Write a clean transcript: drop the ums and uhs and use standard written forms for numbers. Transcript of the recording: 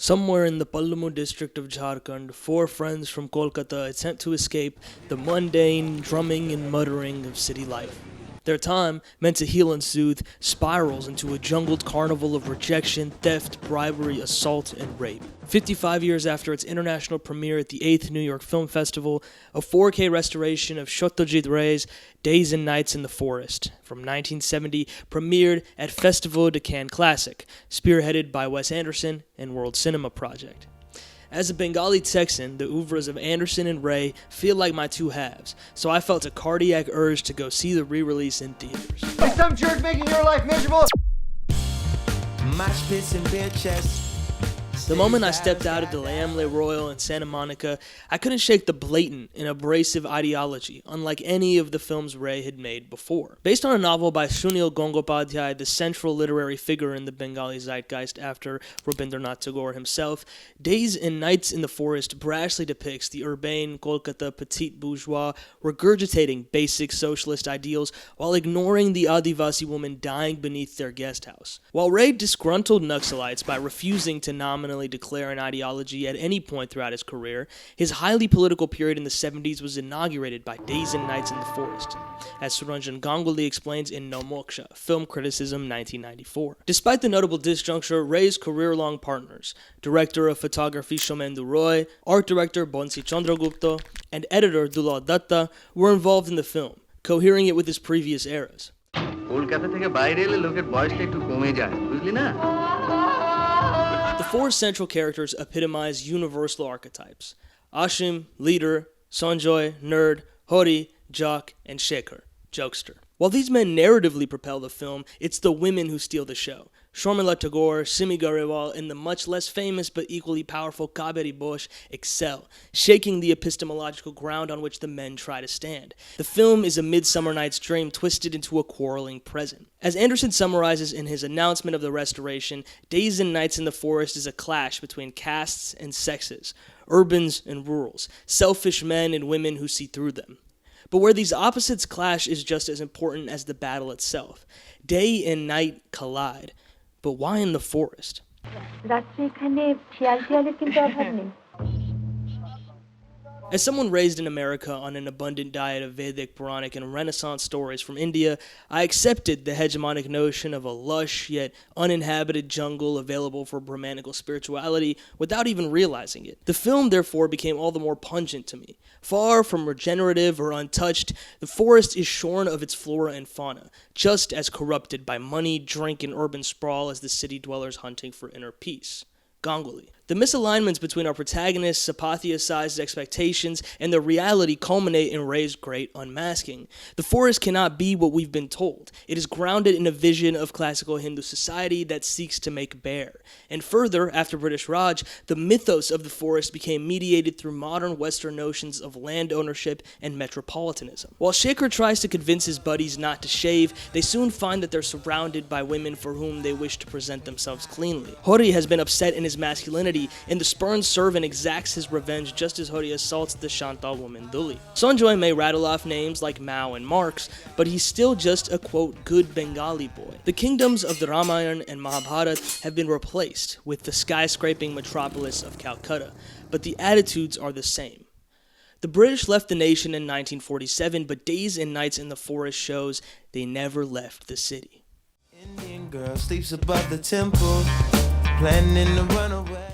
Somewhere in the Pallamu district of Jharkhand, four friends from Kolkata attempt to escape the mundane drumming and muttering of city life. Their time, meant to heal and soothe, spirals into a jungled carnival of rejection, theft, bribery, assault, and rape. 55 years after its international premiere at the 8th New York Film Festival, a 4K restoration of Satyajit Ray's Days and Nights in the Forest from 1970 premiered at Festival de Cannes Classic, spearheaded by Wes Anderson and World Cinema Project. As a Bengali Texan, the oeuvres of Anderson and Ray feel like my two halves, so I felt a cardiac urge to go see the re-release in theaters. Is some jerk making your life miserable? Mosh pits and bare chests. The moment I stepped out of the Lamle Royal in Santa Monica, I couldn't shake the blatant and abrasive ideology, unlike any of the films Ray had made before. Based on a novel by Sunil Gangopadhyay, the central literary figure in the Bengali zeitgeist after Rabindranath Tagore himself, Days and Nights in the Forest brashly depicts the urbane Kolkata petite bourgeois regurgitating basic socialist ideals while ignoring the Adivasi woman dying beneath their guest house. While Ray disgruntled Naxalites by refusing to nominally declare an ideology at any point throughout his career, his highly political period in the 70s was inaugurated by Days and Nights in the Forest, as Suranjan Ganguly explains in No Moksha, Film Criticism 1994. Despite the notable disjuncture, Ray's career-long partners, director of photography Shomendu Roy, art director Bansi Chandragupta, and editor Dulal Datta were involved in the film, cohering it with his previous eras. The four central characters epitomize universal archetypes: Ashim, leader; Sanjoy, nerd; Hori, jock; and Shekhar, jokester. While these men narratively propel the film, it's the women who steal the show. Sharmila Tagore, Simi Garewal, and the much less famous but equally powerful Kaberi Bosch excel, shaking the epistemological ground on which the men try to stand. The film is a Midsummer Night's Dream twisted into a quarreling present. As Anderson summarizes in his announcement of the restoration, Days and Nights in the Forest is a clash between castes and sexes, urbans and rurals, selfish men and women who see through them. But where these opposites clash is just as important as the battle itself. Day and night collide. But why in the forest? As someone raised in America on an abundant diet of Vedic, Puranic, and Renaissance stories from India, I accepted the hegemonic notion of a lush yet uninhabited jungle available for Brahmanical spirituality without even realizing it. The film, therefore, became all the more pungent to me. Far from regenerative or untouched, the forest is shorn of its flora and fauna, just as corrupted by money, drink, and urban sprawl as the city dwellers hunting for inner peace. Ganguly. The misalignments between our protagonists' Sapathia-sized expectations and their reality culminate in Ray's great unmasking. The forest cannot be what we've been told. It is grounded in a vision of classical Hindu society that seeks to make bare. And further, after British Raj, the mythos of the forest became mediated through modern Western notions of land ownership and metropolitanism. While Shekhar tries to convince his buddies not to shave, they soon find that they're surrounded by women for whom they wish to present themselves cleanly. Hori has been upset in his masculinity, and the spurned servant exacts his revenge just as Hori assaults the Shantal woman Duli. Sanjoy may rattle off names like Mao and Marx, but he's still just a, quote, good Bengali boy. The kingdoms of the Ramayana and Mahabharata have been replaced with the skyscraping metropolis of Calcutta, but the attitudes are the same. The British left the nation in 1947, but Days and Nights in the Forest shows they never left the city. Indian girl sleeps above the temple, planning to run away.